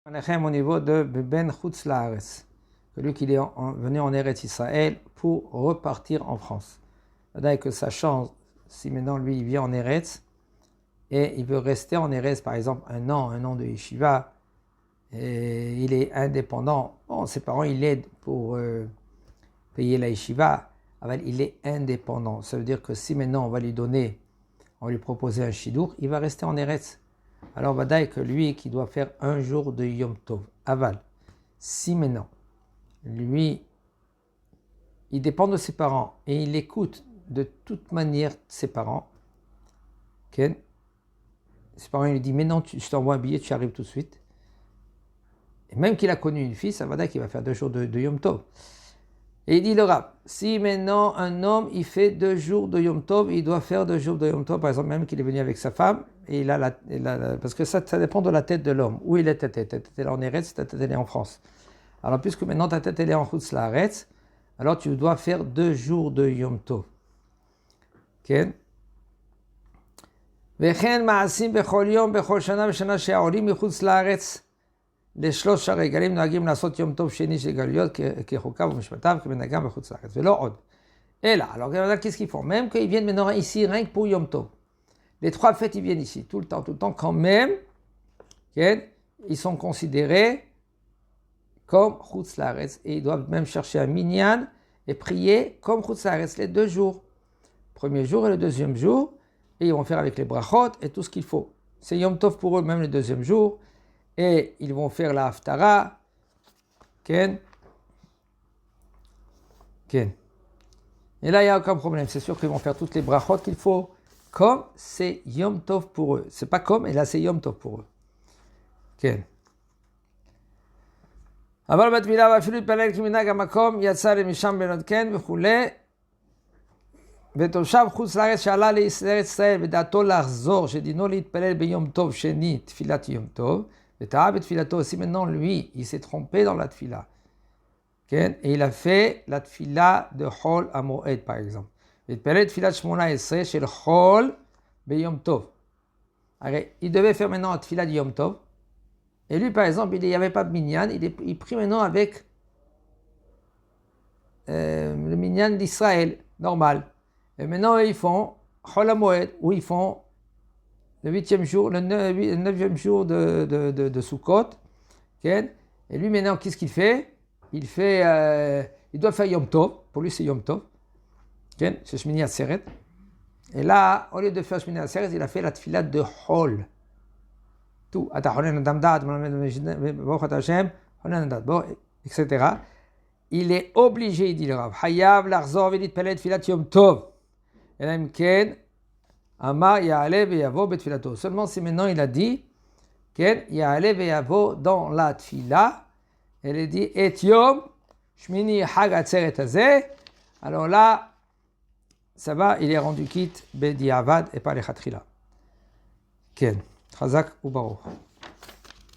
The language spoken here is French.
Au niveau de Ben Chutz Laaretz, celui qui est venu en Eretz Israël pour repartir en France. C'est-à-dire que ça change si maintenant lui il vient en Eretz et il veut rester en Eretz par exemple un an de yeshiva, et il est indépendant. Bon, ses parents il l'aident pour payer la yeshiva, il est indépendant. Ça veut dire que si maintenant on va lui proposer un shidur, il va rester en Eretz. Alors, Vadaï, que lui qui doit faire un jour de Yom Tov, aval, si maintenant, lui, il dépend de ses parents et il écoute de toute manière ses parents, okay? Ses parents lui disent, mais non, je t'envoie un billet, tu arrives tout de suite. Et même qu'il a connu une fille, ça va dire qu'il va faire 2 jours de Yom Tov. Et il dit le Rav, si maintenant un homme il fait 2 jours de Yom Tov, il doit faire 2 jours de Yom Tov, par exemple même qu'il est venu avec sa femme, et parce que ça dépend de la tête de l'homme, où il est ta tête elle est en Eretz, ta tête elle est en France. Alors puisque maintenant ta tête elle est en Chutz Laaretz, alors tu dois faire 2 jours de Yom Tov. Ok? וכן מעשים בכל יום, בכל שנה ושנה שהעולים מחוץ לארץ לשלוש הרגלים נוהגים לעשות יום טוב שני של גלויות כחוקיו ומשפטיו כמנהגם בחוץ לארץ, ולא עוד. אלא, alors qu'est-ce qu'ils font? Même qu'ils viennent maintenant ici, rien que pour Yom Tov. Les 3 fêtes, ils viennent ici, tout le temps, quand même, okay, ils sont considérés comme Chutz Laaretz, et ils doivent même chercher un minyan et prier comme Chutz Laaretz les 2 jours. Premier jour et le deuxième jour, et ils vont faire avec les brachot et tout ce qu'il faut. C'est Yom Tov pour eux, même le deuxième jour. Et ils vont faire la haftara, Ken. Et là, il n'y a aucun problème. C'est sûr qu'ils vont faire toutes les brachot qu'il faut, comme c'est Yom Tov pour eux. C'est pas comme, et là c'est Yom Tov pour eux. Ken. אבל בתפילה ואפילו התפלל כמנהג המקום, יצא למשם בנות כן וכולי. ותושב חוץ לארץ שעלה לארץ ישראל ודעתו לחזור, שדינו להתפלל ביום טוב שני, תפילת יום טוב, וטעה בתפילתו, aussi maintenant lui, il s'est trompé dans la tfila. Okay? Et il a fait la tfila de Chol Hamoed par exemple. והתפלל תפילת 18 של חול ביום טוב. Il devait faire maintenant la tfila de Yom Tov. Et lui par exemple, il n'y avait pas de minyan, il prie maintenant avec le minyan d'Israël, normal. Et maintenant, ils font Chol HaMoed, où ils font le 8e jour, le 9e jour de Sukkot. Okay? Et lui, maintenant, qu'est-ce qu'il fait? Il doit faire Yom Tov. Pour lui, c'est Yom Tov. Okay? C'est Shmini Atzeret. Et là, au lieu de faire Shmini Atzeret, il a fait la tfilat de Chol. Tout. Etc. Il est obligé, il dit le Rav, Hayav Larzor Velit Pelet Tfilat Yom Tov. Et là, Amar Ya'ale Ve'yavo Betfilato. Seulement si maintenant il a dit, Ya'ale Ve'yavo dans la tfila, elle a dit, Et Yom Shmini Hag Atzeret Hazeh. Alors là, ça va, il est rendu quitte Bediavad et pas les Khatrila. Ken, Chazak ou Baruch.